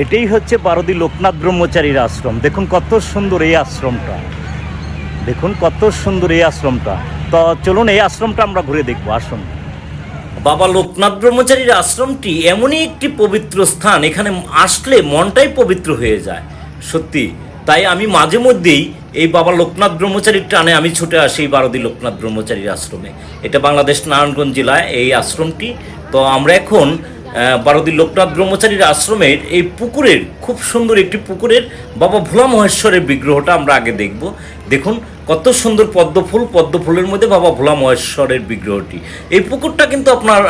এটাই হচ্ছে বারোদি লোকনাথ ব্রহ্মচারীর আশ্রম। দেখুন কত সুন্দর এই আশ্রমটা, দেখুন কত সুন্দর এই আশ্রমটা। তো চলুন এই আশ্রমটা আমরা ঘুরে দেখবো, আসুন। বাবা লোকনাথ ব্রহ্মচারীর আশ্রমটি এমনই একটি পবিত্র স্থান, এখানে আসলে মনটাই পবিত্র হয়ে যায় সত্যি। তাই আমি মাঝে মধ্যেই এই বাবা লোকনাথ ব্রহ্মচারীর টানে আমি ছুটে আসি এই বারোদি লোকনাথ ব্রহ্মচারীর আশ্রমে। এটা বাংলাদেশ নারায়ণগঞ্জ জেলায় এই আশ্রমটি। তো আমরা এখন বারোদি লোকনাথ ব্রহ্মচারীর আশ্রমের এই পুকুরের, খুব সুন্দর একটি পুকুরের বাবা ভোলা মহেশ্বরের বিগ্রহটা আমরা আগে দেখব। দেখুন কত সুন্দর পদ্মফুল, পদ্মফুলের মধ্যে বাবা ভোলা মহেশ্বরের বিগ্রহটি। এই পুকুরটা কিন্তু আপনার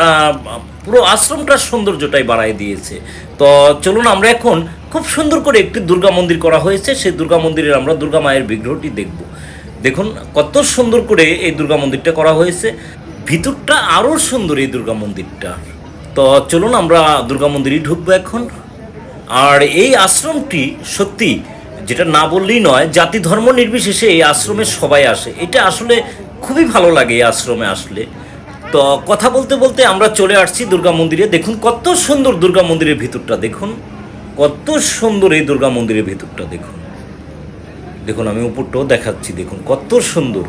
পুরো আশ্রমটার সৌন্দর্যটাই বাড়াই দিয়েছে। তো চলুন আমরা এখন খুব সুন্দর করে একটি দুর্গা মন্দির করা হয়েছে, সেই দুর্গা মন্দিরের আমরা দুর্গা মায়ের বিগ্রহটি দেখব। দেখুন কত সুন্দর করে এই দুর্গা মন্দিরটা করা হয়েছে, ভিতরটা আরও সুন্দর এই দুর্গা মন্দিরটা। তো চলুন আমরা দুর্গা মন্দিরই ঢুকবো এখন। আর এই আশ্রমটি সত্যি, যেটা না বললেই নয়, জাতি ধর্ম নির্বিশেষে এই আশ্রমে সবাই আসে। এটা আসলে খুবই ভালো লাগে এই আশ্রমে আসলে। তো কথা বলতে বলতে আমরা চলে আসছি দুর্গা মন্দিরে। দেখুন কত সুন্দর দুর্গা মন্দিরের ভিতরটা, দেখুন কত সুন্দর এই দুর্গা মন্দিরের ভিতরটা। দেখুন দেখুন আমি উপরটাও দেখাচ্ছি, দেখুন কত সুন্দর।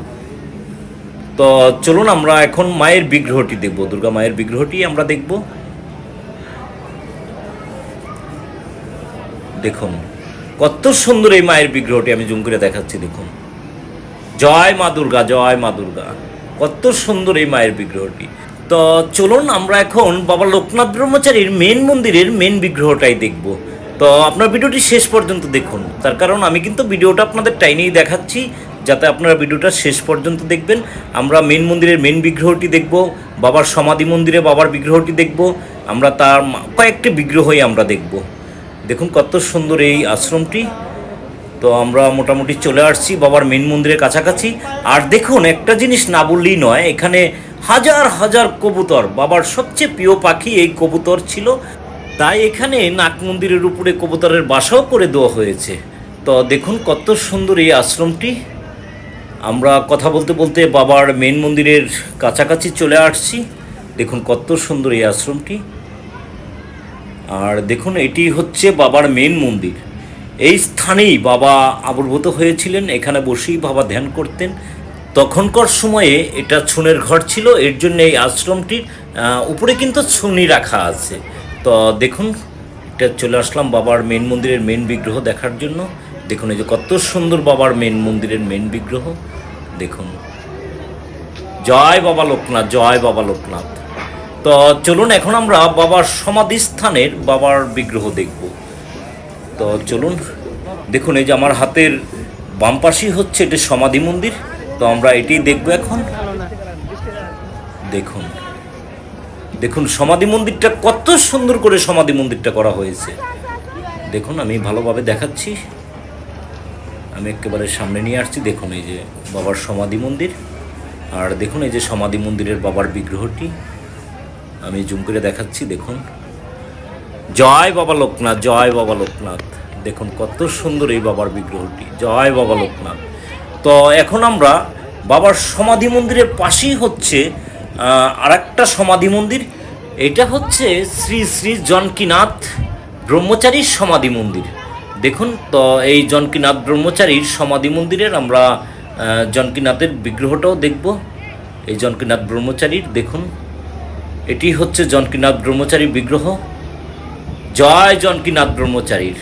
তো চলুন আমরা এখন মায়ের বিগ্রহটি দেখব, দুর্গা মায়ের বিগ্রহটি আমরা দেখব। দেখুন কত সুন্দর এই মায়ের বিগ্রহটি, আমি জুম করে দেখাচ্ছি। দেখুন জয় মা দুর্গা, জয় মা দুর্গা, কত সুন্দর এই মায়ের বিগ্রহটি। তো চলুন আমরা এখন বাবা লোকনাথ ব্রহ্মচারীর মেন মন্দিরের মেন বিগ্রহটাই দেখব। তো আপনার ভিডিওটি শেষ পর্যন্ত দেখুন, তার কারণ আমি কিন্তু ভিডিওটা আপনাদের টাইনেই দেখাচ্ছি, যাতে আপনারা ভিডিওটা শেষ পর্যন্ত দেখবেন। আমরা মেন মন্দিরের মেন বিগ্রহটি দেখব, বাবার সমাধি মন্দিরে বাবার বিগ্রহটি দেখব, আমরা তার কয়েকটি বিগ্রহই আমরা দেখব। দেখুন কত সুন্দর এই আশ্রমটি। তো আমরা মোটামুটি চলে আসছি বাবার মেন মন্দিরের কাছাকাছি। আর দেখুন একটা জিনিস না বললেই নয়, এখানে হাজার হাজার কবুতর, বাবার সবচেয়ে প্রিয় পাখি এই কবুতর ছিল, তাই এখানে নাগ মন্দিরের উপরে কবুতরের বাসাও করে দেওয়া হয়েছে। তো দেখুন কত সুন্দর এই আশ্রমটি। আমরা কথা বলতে বলতে বাবার মেন মন্দিরের কাছাকাছি চলে আসছি। দেখুন কত সুন্দর এই আশ্রমটি। আর দেখুন এটি হচ্ছে বাবার মেন মন্দির। এই স্থানেই বাবা আবির্ভূত হয়েছিলেন, এখানে বসেই বাবা ধ্যান করতেন। তখনকার সময়ে এটা ছুনের ঘর ছিল, এর জন্য এই আশ্রমটির উপরে কিন্তু ছুনি রাখা আছে। তো দেখুন এটা চলে আসলাম বাবার মেন মন্দিরের মেন বিগ্রহ দেখার জন্য। দেখুন এই যে কত সুন্দর বাবার মেন মন্দিরের মেন বিগ্রহ। দেখুন জয় বাবা লোকনাথ, জয় বাবা লোকনাথ। তো চলুন এখন আমরা বাবার সমাধিস্থানের বাবার বিগ্রহ দেখব। তো চলুন দেখুন এই যে আমার হাতের বাম পাশেই হচ্ছে এটা সমাধি মন্দির। তো আমরা এটাই দেখব এখন। দেখুন দেখুন সমাধি মন্দিরটা কত সুন্দর করে সমাধি মন্দিরটা করা হয়েছে। দেখুন আমি ভালোভাবে দেখাচ্ছি, আমি একেবারে সামনে নিয়ে আসছি। দেখুন এই যে বাবার সমাধি মন্দির, আর দেখুন এই যে সমাধি মন্দিরের বাবার বিগ্রহটি আমি জুম করে দেখাচ্ছি। দেখুন জয় বাবা লোকনাথ, জয় বাবা লোকনাথ। দেখুন কত সুন্দর এই বাবার বিগ্রহটি, জয় বাবা লোকনাথ। তো এখন আমরা বাবার সমাধি মন্দিরের পাশেই হচ্ছে আর একটা সমাধি মন্দির। এটা হচ্ছে শ্রী শ্রী জনকীনাথ ব্রহ্মচারীর সমাধি মন্দির। দেখুন তো এই জনকীনাথ ব্রহ্মচারীর সমাধি মন্দিরের আমরা জনকীনাথের বিগ্রহটাও দেখব। এই জনকীনাথ ব্রহ্মচারীর দেখুন এটি হচ্ছে জনকীনাথ ব্রহ্মচারীর বিগ্রহ। জয় জনকীনাথ ব্রহ্মচারীর।